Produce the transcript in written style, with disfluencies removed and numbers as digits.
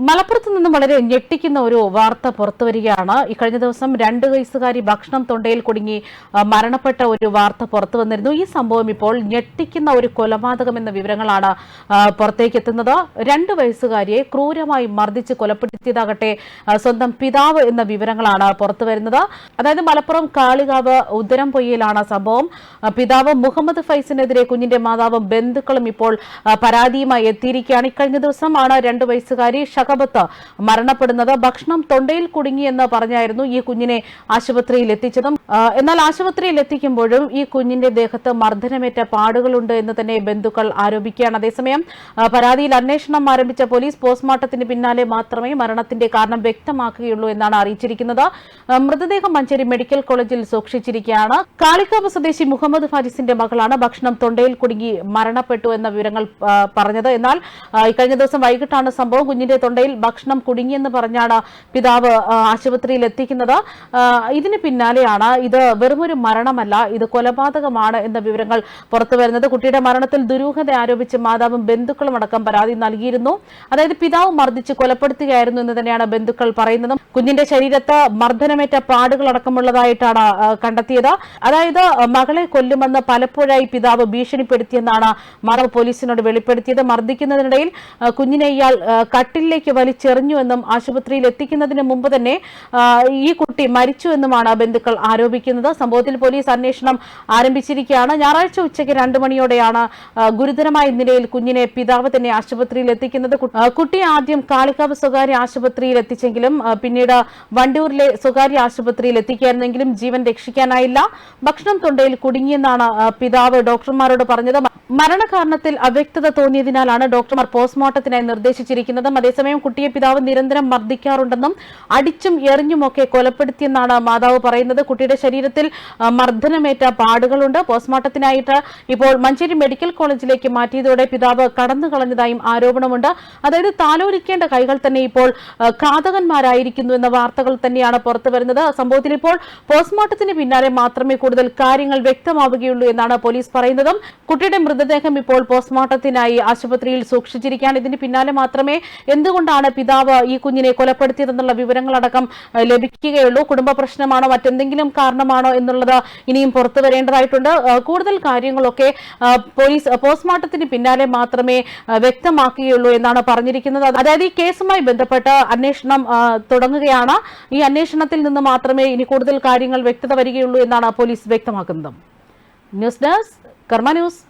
മലപ്പുറത്ത് നിന്നും വളരെ ഞെട്ടിക്കുന്ന ഒരു വാർത്ത പുറത്തുവരികയാണ്. ഇക്കഴിഞ്ഞ ദിവസം 2 വയസ്സുകാരി ഭക്ഷണം തൊണ്ടയിൽ കുടുങ്ങി മരണപ്പെട്ട ഒരു വാർത്ത പുറത്തു വന്നിരുന്നു. ഈ സംഭവം ഇപ്പോൾ ഞെട്ടിക്കുന്ന ഒരു കൊലപാതകം എന്ന വിവരങ്ങളാണ് പുറത്തേക്ക് എത്തുന്നത്. 2 വയസ്സുകാരിയെ ക്രൂരമായി മർദ്ദിച്ച് കൊലപ്പെടുത്തിയതാകട്ടെ സ്വന്തം പിതാവ് എന്ന വിവരങ്ങളാണ് പുറത്തുവരുന്നത്. അതായത് മലപ്പുറം കാളികാവ് ഉദരംപൊയ്യയിലാണ് സംഭവം. പിതാവ് മുഹമ്മദ് ഫൈസിനെതിരെ കുഞ്ഞിന്റെ മാതാവും ബന്ധുക്കളും ഇപ്പോൾ പരാതിയുമായി എത്തിയിരിക്കുകയാണ്. ഇക്കഴിഞ്ഞ ദിവസമാണ് 2 വയസ്സുകാരി ഷകബത്ത് മരണപ്പെടുന്നത്. ഭക്ഷണം തൊണ്ടയിൽ കുടുങ്ങിയെന്ന് പറഞ്ഞായിരുന്നു ഈ കുഞ്ഞിനെ ആശുപത്രിയിൽ എത്തിച്ചതും. എന്നാൽ ആശുപത്രിയിൽ എത്തിക്കുമ്പോഴും ഈ കുഞ്ഞിന്റെ ദേഹത്ത് മർദ്ദനമേറ്റ പാടുകളുണ്ട് എന്ന് തന്നെ ബന്ധുക്കൾ ആരോപിക്കുകയാണ്. അതേസമയം പരാതിയിൽ അന്വേഷണം ആരംഭിച്ച പോലീസ് പോസ്റ്റ്മോർട്ടത്തിന് പിന്നാലെ മാത്രമേ മരണത്തിന്റെ കാരണം വ്യക്തമാക്കുകയുള്ളൂ എന്നാണ് അറിയിച്ചിരിക്കുന്നത്. മൃതദേഹം മഞ്ചേരി മെഡിക്കൽ കോളേജിൽ സൂക്ഷിച്ചിരിക്കുകയാണ്. കാളിക്കാവ് സ്വദേശി മുഹമ്മദ് ഫാരിസിന്റെ മകളാണ് ഭക്ഷണം തൊണ്ടയിൽ കുടുങ്ങി മരണപ്പെട്ടു എന്ന വിവരങ്ങൾ പറഞ്ഞത്. എന്നാൽ ഇക്കഴിഞ്ഞ ദിവസം വൈകിട്ടാണ് സംഭവം. കുഞ്ഞിന്റെ തൊണ്ടയിൽ ഭക്ഷണം കുടുങ്ങിയെന്ന് പറഞ്ഞാണ് പിതാവ് ആശുപത്രിയിൽ എത്തിക്കുന്നത്. ഇതിന് പിന്നാലെയാണ് ഇത് വെറുമൊരു മരണമല്ല, ഇത് കൊലപാതകമാണ് എന്ന വിവരങ്ങൾ പുറത്തുവരുന്നത്. കുട്ടിയുടെ മരണത്തിൽ ദുരൂഹത ആരോപിച്ച് മാതാവും ബന്ധുക്കളും അടക്കം പരാതി നൽകിയിരുന്നു. അതായത് പിതാവ് മർദ്ദിച്ച് കൊലപ്പെടുത്തുകയായിരുന്നു എന്ന് തന്നെയാണ് ബന്ധുക്കൾ പറയുന്നത്. കുഞ്ഞിന്റെ ശരീരത്ത് മർദ്ദനമേറ്റ പാടുകളടക്കമുള്ളതായിട്ടാണ് കണ്ടെത്തിയത്. അതായത് മകളെ കൊല്ലുമെന്ന് പലപ്പോഴായി പിതാവ് ഭീഷണിപ്പെടുത്തിയെന്നാണ് മാതാവ് പോലീസിനോട് വെളിപ്പെടുത്തിയത്. മർദ്ദിക്കുന്നതിനിടയിൽ കുഞ്ഞിനെ ഇയാൾ കട്ടിലേക്ക് വലിച്ചെറിഞ്ഞുവെന്നും ആശുപത്രിയിൽ എത്തിക്കുന്നതിന് മുമ്പ് തന്നെ ഈ കുട്ടി മരിച്ചുവെന്നുമാണ് ബന്ധുക്കൾ ആരോപിക്കുന്നത്. സംഭവത്തിൽ പോലീസ് അന്വേഷണം ആരംഭിച്ചിരിക്കുകയാണ്. ഞായറാഴ്ച ഉച്ചയ്ക്ക് 2 മണിയോടെയാണ് ഗുരുതരമായ നിലയിൽ കുഞ്ഞിനെ പിതാവ് തന്നെ ആശുപത്രിയിൽ എത്തിക്കുന്നത്. കുട്ടിയെ ആദ്യം കാളിക്കാവ് സ്വകാര്യ ആശുപത്രിയിൽ എത്തിച്ചെങ്കിലും പിന്നീട് വണ്ടൂരിലെ സ്വകാര്യ ആശുപത്രിയിൽ എത്തിക്കുകയായിരുന്നെങ്കിലും ജീവൻ രക്ഷിക്കാനായില്ല. ഭക്ഷണം തൊണ്ടയിൽ കുടുങ്ങിയെന്നാണ് പിതാവ് ഡോക്ടർമാരോട് പറഞ്ഞത്. മരണകാരണത്തിൽ അവ്യക്തത തോന്നിയതിനാലാണ് ഡോക്ടർമാർ പോസ്റ്റ്മോർട്ടത്തിനായി നിർദ്ദേശിച്ചിരിക്കുന്നത്. അതേസമയം കുട്ടിയെ പിതാവ് നിരന്തരം മർദ്ദിക്കാറുണ്ടെന്നും അടിച്ചും എറിഞ്ഞുമൊക്കെ കൊലപ്പെടുത്തിയെന്നാണ് മാതാവ് പറയുന്നത്. കുട്ടിയുടെ ശരീരത്തിൽ മർദ്ദനമേറ്റ പാടുകളുണ്ട്. പോസ്റ്റ്മോർട്ടത്തിനായിട്ട് ഇപ്പോൾ മഞ്ചേരി മെഡിക്കൽ കോളേജിലേക്ക് മാറ്റിയതോടെ പിതാവ് കടന്നു കളഞ്ഞതായും ആരോപണമുണ്ട്. അതായത് താലോലിക്കേണ്ട കൈകൾ തന്നെ ഇപ്പോൾ ഘാതകന്മാരായിരിക്കുന്നു എന്ന വാർത്തകൾ തന്നെയാണ് പുറത്തുവരുന്നത്. സംഭവത്തിൽ ഇപ്പോൾ പോസ്റ്റ്മോർട്ടത്തിന് പിന്നാലെ മാത്രമേ കൂടുതൽ കാര്യങ്ങൾ വ്യക്തമാവുകയുള്ളൂ എന്നാണ് പോലീസ് പറയുന്നത്. കുട്ടിയുടെ മൃതദേഹം ഇപ്പോൾ പോസ്റ്റ്മോർട്ടത്തിനായി ആശുപത്രിയിൽ സൂക്ഷിച്ചിരിക്കുകയാണ്. ഇതിന് പിന്നാലെ മാത്രമേ എന്തുകൊണ്ടാണ് പിതാവ് ഈ കുഞ്ഞിനെ കൊലപ്പെടുത്തിയതെന്നുള്ള വിവരങ്ങളടക്കം ലഭിക്കുകയുള്ളൂ. കുടുംബ പ്രശ്നമാണോ മറ്റെന്തെങ്കിലും കാരണമാണോ എന്നുള്ളത് ഇനിയും പുറത്തു വരേണ്ടതായിട്ടുണ്ട്. കൂടുതൽ കാര്യങ്ങളൊക്കെ പോലീസ് പോസ്റ്റ്മോർട്ടത്തിന് പിന്നാലെ മാത്രമേ വ്യക്തമാക്കുകയുള്ളൂ എന്നാണ് പറഞ്ഞിരിക്കുന്നത്. അതായത് ഈ കേസുമായി ബന്ധപ്പെട്ട് അന്വേഷണം തുടങ്ങുകയാണ്. ഈ അന്വേഷണത്തിൽ നിന്ന് മാത്രമേ ഇനി കൂടുതൽ കാര്യങ്ങൾ വ്യക്തത വരികയുള്ളൂ എന്നാണ് പോലീസ് വ്യക്തമാക്കുന്നത്. ന്യൂസ് ഡെസ്ക് കർമ്മ ന്യൂസ്.